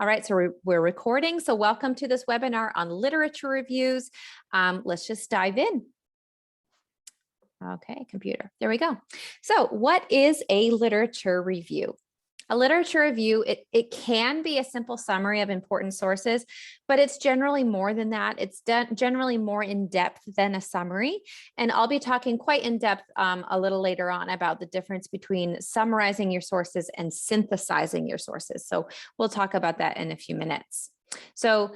All right, so we're recording. So welcome to this webinar on literature reviews. Let's just dive in. Okay, computer, there we go. So what is a literature review? A literature review, it can be a simple summary of important sources, but it's generally more than that. It's generally more in depth than a summary. And I'll be talking quite in depth a little later on about the difference between summarizing your sources and synthesizing your sources. So we'll talk about that in a few minutes. So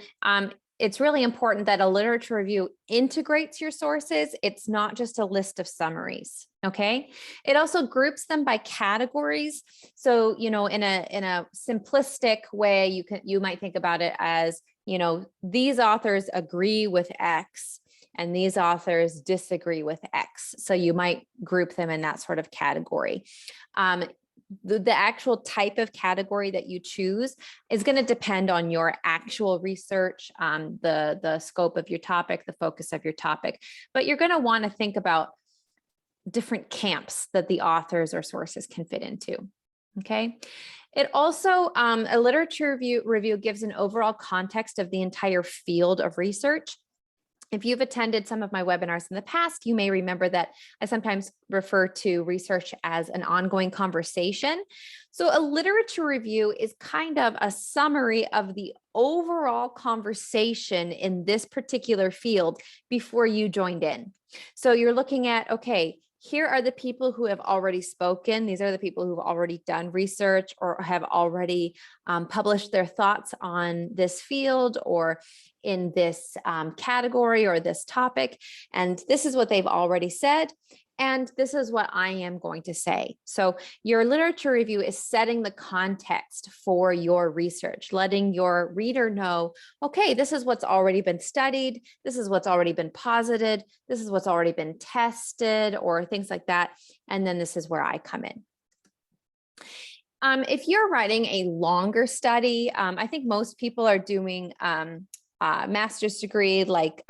it's really important that a literature review integrates your sources. It's not just a list of summaries, okay? It also groups them by categories. So, you know, in a simplistic way, you might think about it as, you know, these authors agree with X and these authors disagree with X. So you might group them in that sort of category. The actual type of category that you choose is going to depend on your actual research, the scope of your topic, the focus of your topic, but you're going to want to think about different camps that the authors or sources can fit into. Okay. It also, a literature review gives an overall context of the entire field of research. If you've attended some of my webinars in the past, you may remember that I sometimes refer to research as an ongoing conversation. So a literature review is kind of a summary of the overall conversation in this particular field before you joined in. So you're looking at, okay, here are the people who have already spoken. These are the people who've already done research or have already published their thoughts on this field or in this category or this topic. And this is what they've already said. And this is what I am going to say. So your literature review is setting the context for your research, letting your reader know, okay, this is what's already been studied. This is what's already been posited. This is what's already been tested or things like that. And then this is where I come in. If you're writing a longer study, I think most people are doing master's degree like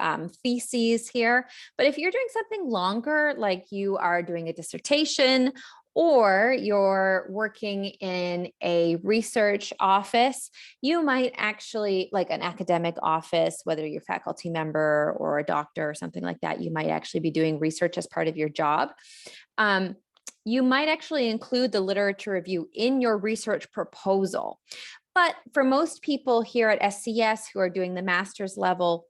theses here. But if you're doing something longer, like you are doing a dissertation or you're working in a research office, you might actually, like an academic office, whether you're a faculty member or a doctor or something like that, you might actually be doing research as part of your job. You might actually include the literature review in your research proposal. But for most people here at SCS who are doing the master's level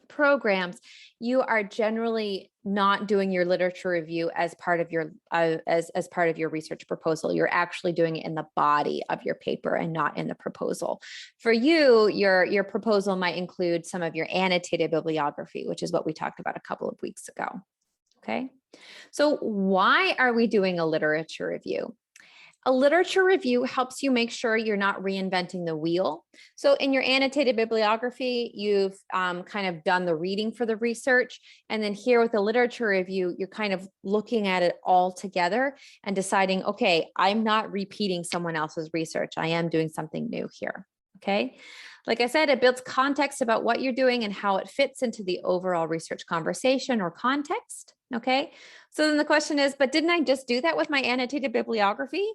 programs, you are generally not doing your literature review as part of your as part of your research proposal. You're actually doing it in the body of your paper and not in the proposal. For you, your proposal might include some of your annotated bibliography, which is what we talked about a couple of weeks ago. Okay, so why are we doing a literature review? A literature review helps you make sure you're not reinventing the wheel. So in your annotated bibliography, you've kind of done the reading for the research. And then here with the literature review, you're kind of looking at it all together and deciding, okay, I'm not repeating someone else's research. I am doing something new here. Okay. Like I said, it builds context about what you're doing and how it fits into the overall research conversation or context. Okay. So then the question is, but didn't I just do that with my annotated bibliography?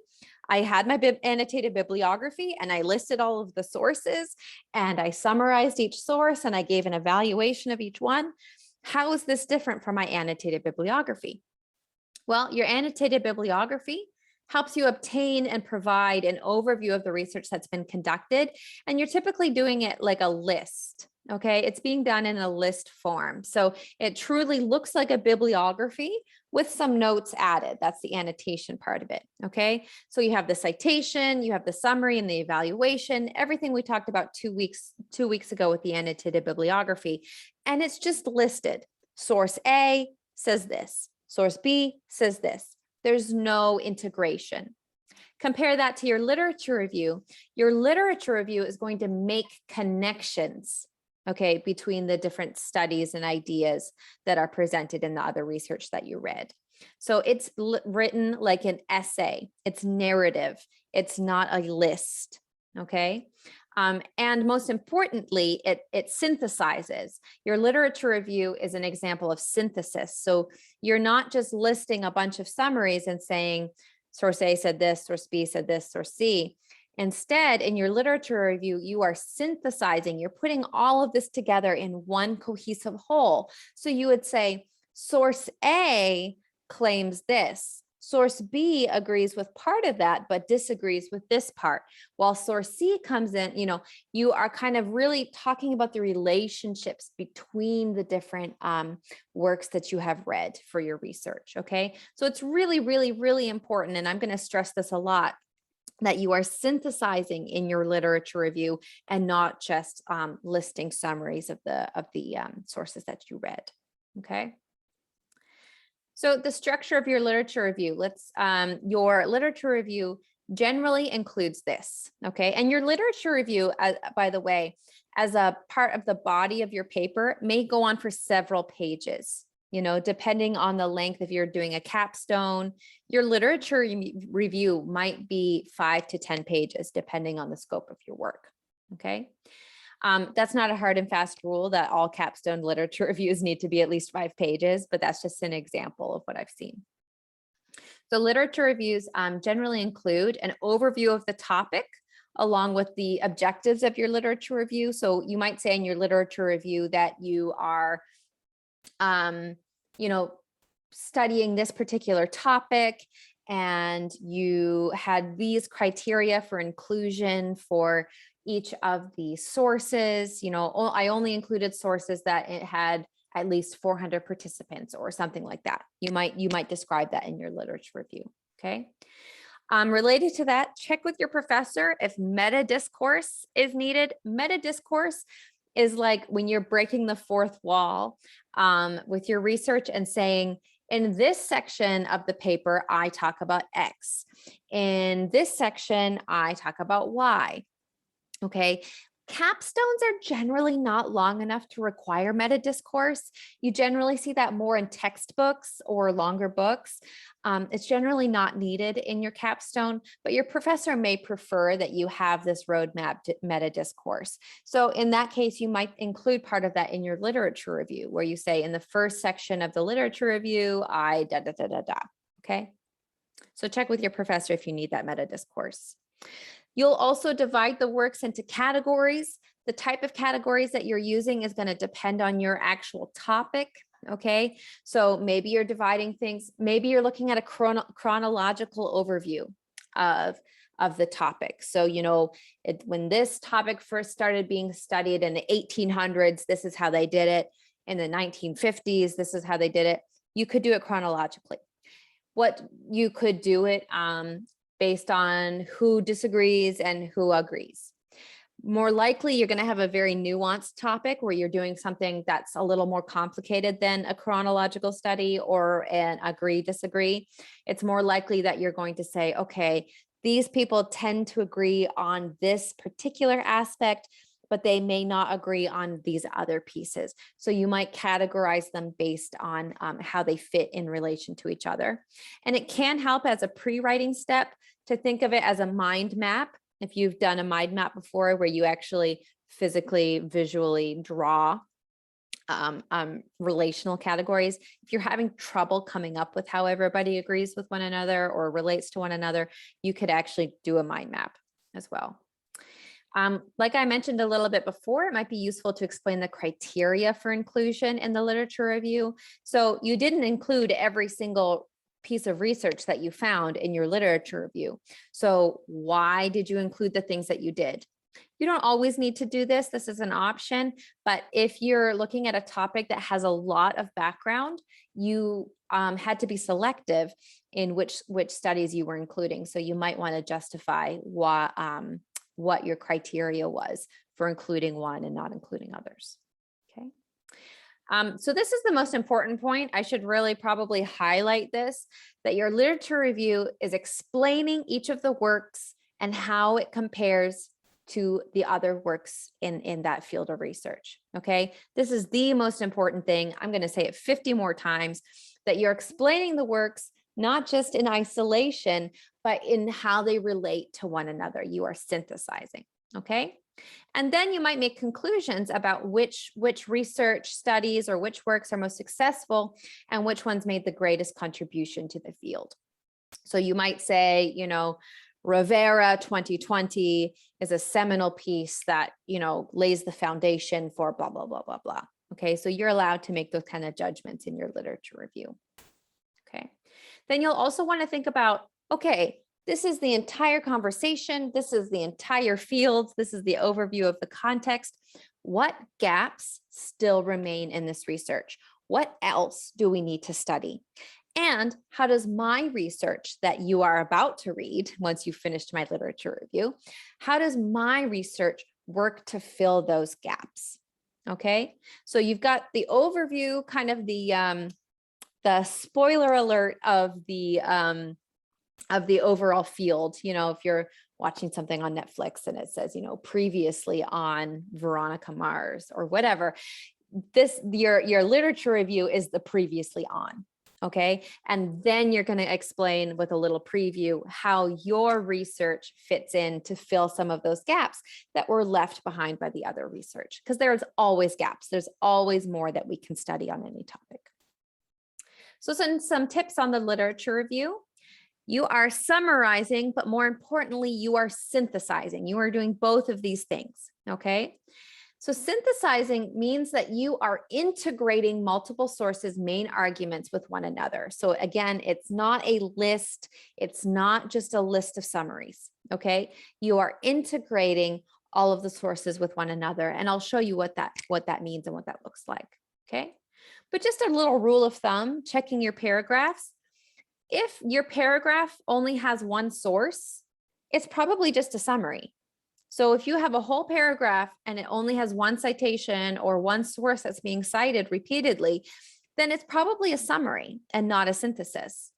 I had my annotated bibliography and I listed all of the sources and I summarized each source and I gave an evaluation of each one. How is this different from my annotated bibliography? Well, your annotated bibliography helps you obtain and provide an overview of the research that's been conducted. And you're typically doing it like a list. Okay, it's being done in a list form. So it truly looks like a bibliography with some notes added. That's the annotation part of it. Okay, so you have the citation, you have the summary and the evaluation, everything we talked about 2 weeks ago with the annotated bibliography. And it's just listed. Source A says this, source B says this. There's no integration. Compare that to your literature review. Your literature review is going to make connections, okay, between the different studies and ideas that are presented in the other research that you read. So it's written like an essay. It's narrative. It's not a list, okay? And most importantly, it synthesizes. Your literature review is an example of synthesis. So you're not just listing a bunch of summaries and saying, source A said this, source B said this, source C. Instead, in your literature review, you are synthesizing, you're putting all of this together in one cohesive whole. So you would say, source A claims this. Source B agrees with part of that, but disagrees with this part. While source C comes in, you are kind of really talking about the relationships between the different works that you have read for your research. Okay. So it's really, really, really important. And I'm going to stress this a lot, that you are synthesizing in your literature review and not just listing summaries of the sources that you read. Okay. So the structure of your literature review, your literature review generally includes this. Okay. And your literature review, by the way, as a part of the body of your paper, may go on for several pages. Depending on the length, if you're doing a capstone, your literature review might be 5 to 10 pages, depending on the scope of your work. Okay. That's not a hard and fast rule that all capstone literature reviews need to be at least 5 pages, but that's just an example of what I've seen. So literature reviews generally include an overview of the topic, along with the objectives of your literature review. So you might say in your literature review that you are studying this particular topic, and you had these criteria for inclusion for each of the sources. I only included sources that it had at least 400 participants or something like that. You might describe that in your literature review. Okay. Related to that, check with your professor if meta discourse is needed. Meta discourse is like when you're breaking the fourth wall with your research and saying, in this section of the paper, I talk about X. In this section, I talk about Y. Okay. Capstones are generally not long enough to require meta discourse. You generally see that more in textbooks or longer books. It's generally not needed in your capstone, but your professor may prefer that you have this roadmap to meta discourse. So in that case, you might include part of that in your literature review, where you say, in the first section of the literature review, I da da da da da. Okay. So check with your professor if you need that meta discourse. You'll also divide the works into categories. The type of categories that you're using is going to depend on your actual topic. Okay, so maybe you're dividing things, maybe you're looking at a chronological overview of the topic. So, when this topic first started being studied in the 1800s, this is how they did it. In the 1950s, this is how they did it. You could do it chronologically. What you could do it based on who disagrees and who agrees. More likely, you're going to have a very nuanced topic where you're doing something that's a little more complicated than a chronological study or an agree-disagree. It's more likely that you're going to say, okay, these people tend to agree on this particular aspect, but they may not agree on these other pieces. So you might categorize them based on how they fit in relation to each other. And it can help as a pre-writing step to think of it as a mind map. If you've done a mind map before, where you actually physically, visually draw relational categories. If you're having trouble coming up with how everybody agrees with one another or relates to one another, you could actually do a mind map as well. Like I mentioned a little bit before, it might be useful to explain the criteria for inclusion in the literature review. So you didn't include every single piece of research that you found in your literature review. So why did you include the things that you did? You don't always need to do this. This is an option, but if you're looking at a topic that has a lot of background, you had to be selective in which studies you were including. So you might want to justify what your criteria was for including one and not including others. Okay. So this is the most important point. I should really probably highlight this, that your literature review is explaining each of the works and how it compares to the other works in that field of research. Okay. This is the most important thing. I'm going to say it 50 more times, that you're explaining the works not just in isolation, but in how they relate to one another. You are synthesizing. Okay. And then you might make conclusions about which research studies or which works are most successful and which ones made the greatest contribution to the field. So you might say, Rivera 2020 is a seminal piece that, lays the foundation for blah, blah, blah, blah, blah. Okay, so you're allowed to make those kind of judgments in your literature review. Okay, then you'll also want to think about, okay, this is the entire conversation. This is the entire field. This is the overview of the context. What gaps still remain in this research? What else do we need to study? And how does my research that you are about to read, once you've finished my literature review, how does my research work to fill those gaps? Okay, so you've got the overview, kind of the spoiler alert of the overall field. If you're watching something on Netflix and it says, previously on Veronica Mars or whatever, your literature review is the previously on. Okay, and then you're going to explain with a little preview how your research fits in to fill some of those gaps that were left behind by the other research, because there's always gaps. There's always more that we can study on any topic. So some tips on the literature review. You are summarizing, but more importantly, you are synthesizing. You are doing both of these things, okay? So synthesizing means that you are integrating multiple sources' main arguments with one another. So again, it's not a list. It's not just a list of summaries, okay? You are integrating all of the sources with one another, and I'll show you what that means and what that looks like, okay? But just a little rule of thumb, checking your paragraphs. If your paragraph only has one source, it's probably just a summary. So if you have a whole paragraph and it only has one citation or one source that's being cited repeatedly, then it's probably a summary and not a synthesis.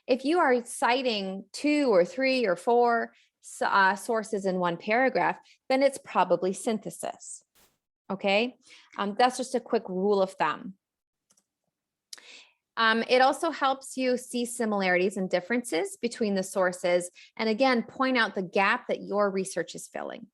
If you are citing 2 or 3 or 4 sources in one paragraph, then it's probably synthesis. Okay, that's just a quick rule of thumb. It also helps you see similarities and differences between the sources, and again, point out the gap that your research is filling.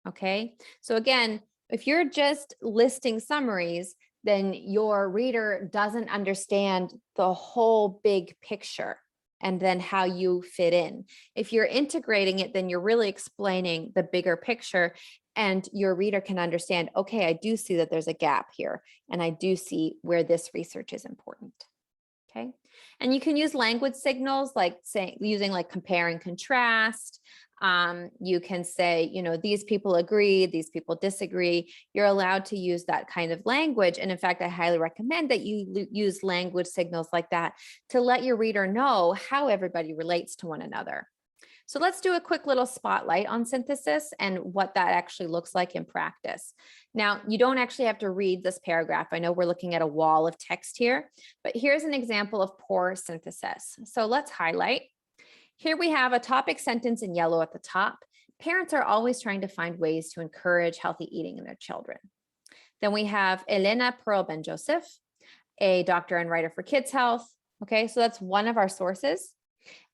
Okay, so again, if you're just listing summaries, then your reader doesn't understand the whole big picture and then how you fit in. If you're integrating it, then you're really explaining the bigger picture, and your reader can understand, okay, I do see that there's a gap here, and I do see where this research is important. Okay, and you can use language signals like using like compare and contrast. You can say, these people agree, these people disagree. You're allowed to use that kind of language. And in fact, I highly recommend that you use language signals like that to let your reader know how everybody relates to one another. So let's do a quick little spotlight on synthesis and what that actually looks like in practice. Now, you don't actually have to read this paragraph. I know we're looking at a wall of text here, but here's an example of poor synthesis. So let's highlight. Here we have a topic sentence in yellow at the top. Parents are always trying to find ways to encourage healthy eating in their children. Then we have Elena Pearl Ben-Joseph, a doctor and writer for Kids Health. Okay, so that's one of our sources.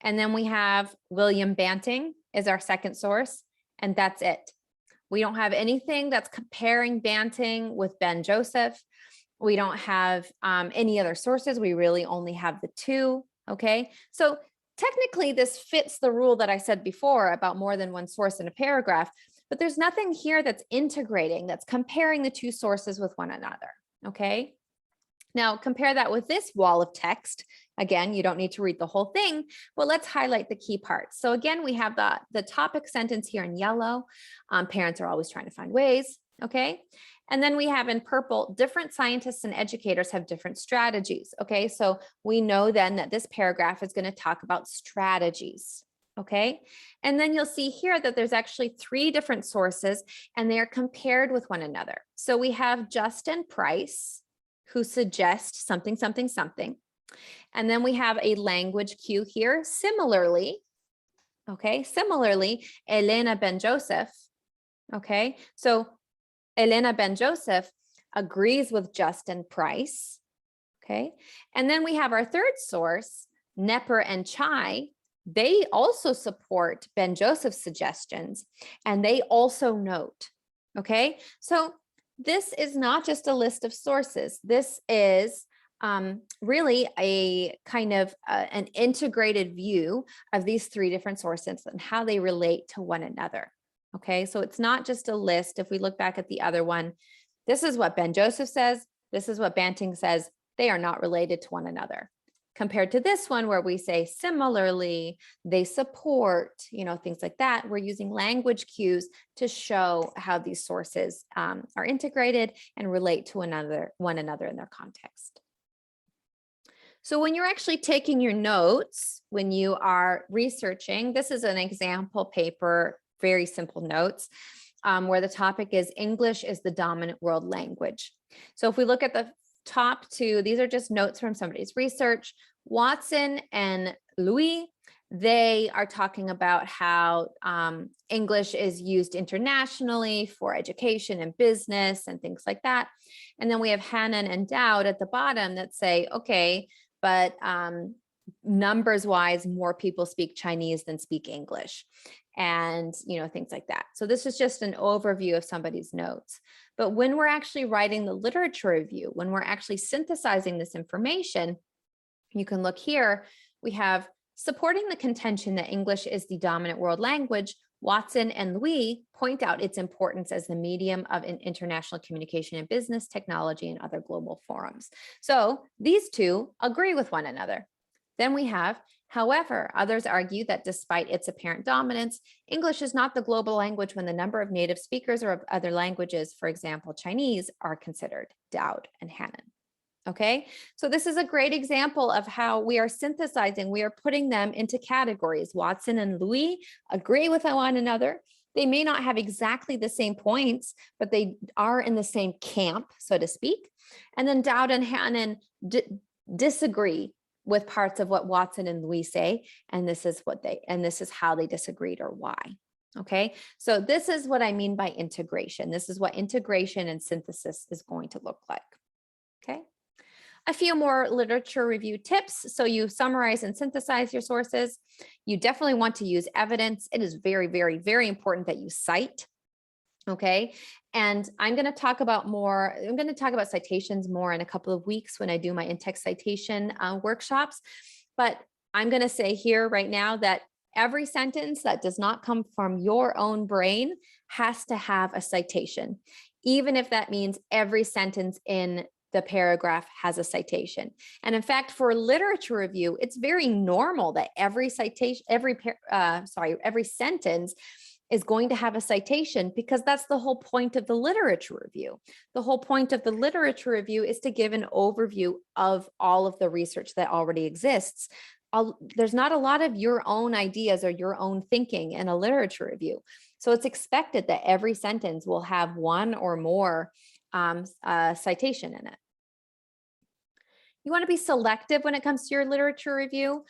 And then we have William Banting is our second source, and that's it. We don't have anything that's comparing Banting with Ben-Joseph. We don't have any other sources. We really only have the 2, okay? So technically this fits the rule that I said before about more than one source in a paragraph, but there's nothing here that's integrating, that's comparing the 2 sources with one another, okay? Now compare that with this wall of text. Again, you don't need to read the whole thing, but let's highlight the key parts. So again, we have the topic sentence here in yellow. Parents are always trying to find ways, okay? And then we have in purple, different scientists and educators have different strategies, okay? So we know then that this paragraph is going to talk about strategies, okay? And then you'll see here that there's actually 3 different sources and they are compared with one another. So we have Justin Price, who suggests something, something, something. And then we have a language cue here. Similarly, Elena Ben-Joseph, okay? So Elena Ben-Joseph agrees with Justin Price, okay? And then we have our third source, Nepper and Chai. They also support Ben-Joseph's suggestions, and they also note, okay? So this is not just a list of sources. This is really a kind of an integrated view of these three different sources and how they relate to one another. Okay, so it's not just a list. If we look back at the other one, this is what Ben Joseph says. This is what Banting says. They are not related to one another. Compared to this one where we say similarly, they support, things like that. We're using language cues to show how these sources are integrated and relate to one another in their context. So when you're actually taking your notes, when you are researching, this is an example paper, very simple notes, where the topic is English is the dominant world language. So if we look at the top two, these are just notes from somebody's research. Watson and Louis, they are talking about how English is used internationally for education and business and things like that. And then we have Hannon and Dowd at the bottom that say, okay, but numbers wise, more people speak Chinese than speak English, and things like that. So this is just an overview of somebody's notes. But when we're actually writing the literature review, when we're actually synthesizing this information, you can look here, we have supporting the contention that English is the dominant world language. Watson and Louis point out its importance as the medium of international communication in business, technology, and other global forums. So these two agree with one another. Then we have, however, others argue that despite its apparent dominance, English is not the global language when the number of native speakers or of other languages, for example, Chinese, are considered. Dowd and Hannon. Okay, so this is a great example of how we are synthesizing. We are putting them into categories. Watson and Louis agree with one another. They may not have exactly the same points, but they are in the same camp, so to speak. And then Dowd and Hannon disagree with parts of what Watson and Louis say, and this is how they disagreed or why. Okay, so this is what I mean by integration. This is what integration and synthesis is going to look like. Okay. A few more literature review tips. So you summarize and synthesize your sources. You definitely want to use evidence. It is very, very, very important that you cite. Okay. And I'm going to talk about citations more in a couple of weeks when I do my in-text citation workshops. But I'm going to say here right now that every sentence that does not come from your own brain has to have a citation, even if that means every sentence in the paragraph has a citation. And in fact, for literature review, it's very normal that every sentence is going to have a citation, because that's the whole point of the literature review. The whole point of the literature review is to give an overview of all of the research that already exists. There's not a lot of your own ideas or your own thinking in a literature review. So it's expected that every sentence will have one or more citation in it. You want to be selective when it comes to your literature review.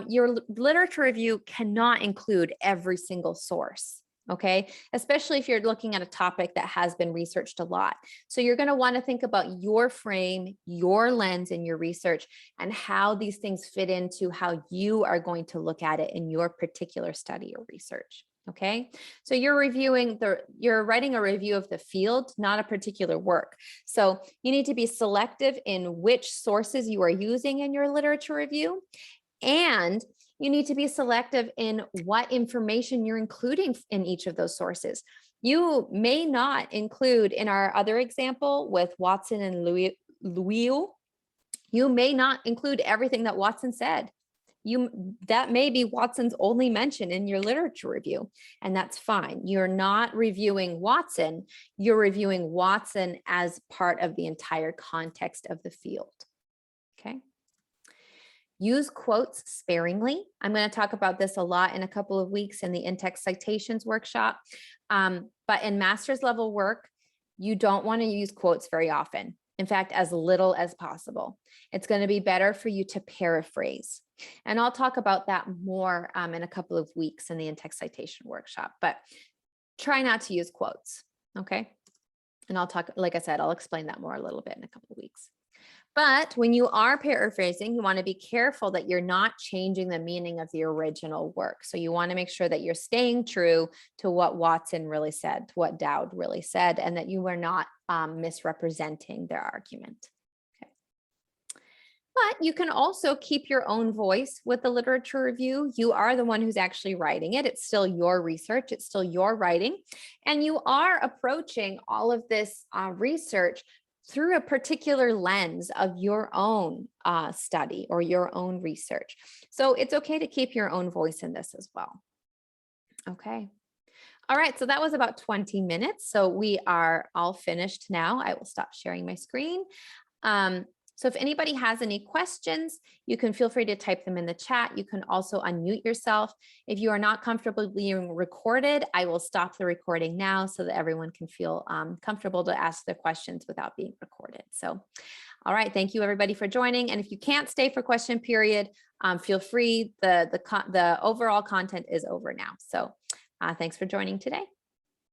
Your literature review cannot include every single source, okay? Especially if you're looking at a topic that has been researched a lot. So you're going to want to think about your frame, your lens in your research, and how these things fit into how you are going to look at it in your particular study or research. Okay, so you're writing a review of the field, not a particular work. So you need to be selective in which sources you are using in your literature review, and you need to be selective in what information you're including in each of those sources. You may not include, in our other example with Watson and Louis, you may not include everything that Watson said. That may be Watson's only mention in your literature review, and that's fine. You're not reviewing Watson, you're reviewing Watson as part of the entire context of the field. Okay. Use quotes sparingly. I'm going to talk about this a lot in a couple of weeks in the in-text citations workshop. But in master's level work, you don't want to use quotes very often. In fact, as little as possible. It's going to be better for you to paraphrase. And I'll talk about that more in a couple of weeks in the in-text citation workshop, but try not to use quotes, okay? And I'll talk, like I said, I'll explain that more a little bit in a couple of weeks. But when you are paraphrasing, you want to be careful that you're not changing the meaning of the original work. So you want to make sure that you're staying true to what Watson really said, to what Dowd really said, and that you are not misrepresenting their argument. Okay. But you can also keep your own voice with the literature review. You are the one who's actually writing it. It's still your research, it's still your writing. And you are approaching all of this research through a particular lens of your own study or your own research. So it's okay to keep your own voice in this as well. Okay. All right, so that was about 20 minutes. So we are all finished now. I will stop sharing my screen. So if anybody has any questions, you can feel free to type them in the chat. You can also unmute yourself. If you are not comfortable being recorded, I will stop the recording now so that everyone can feel comfortable to ask their questions without being recorded. So, all right, thank you everybody for joining. And if you can't stay for question period, feel free. The overall content is over now. So thanks for joining today.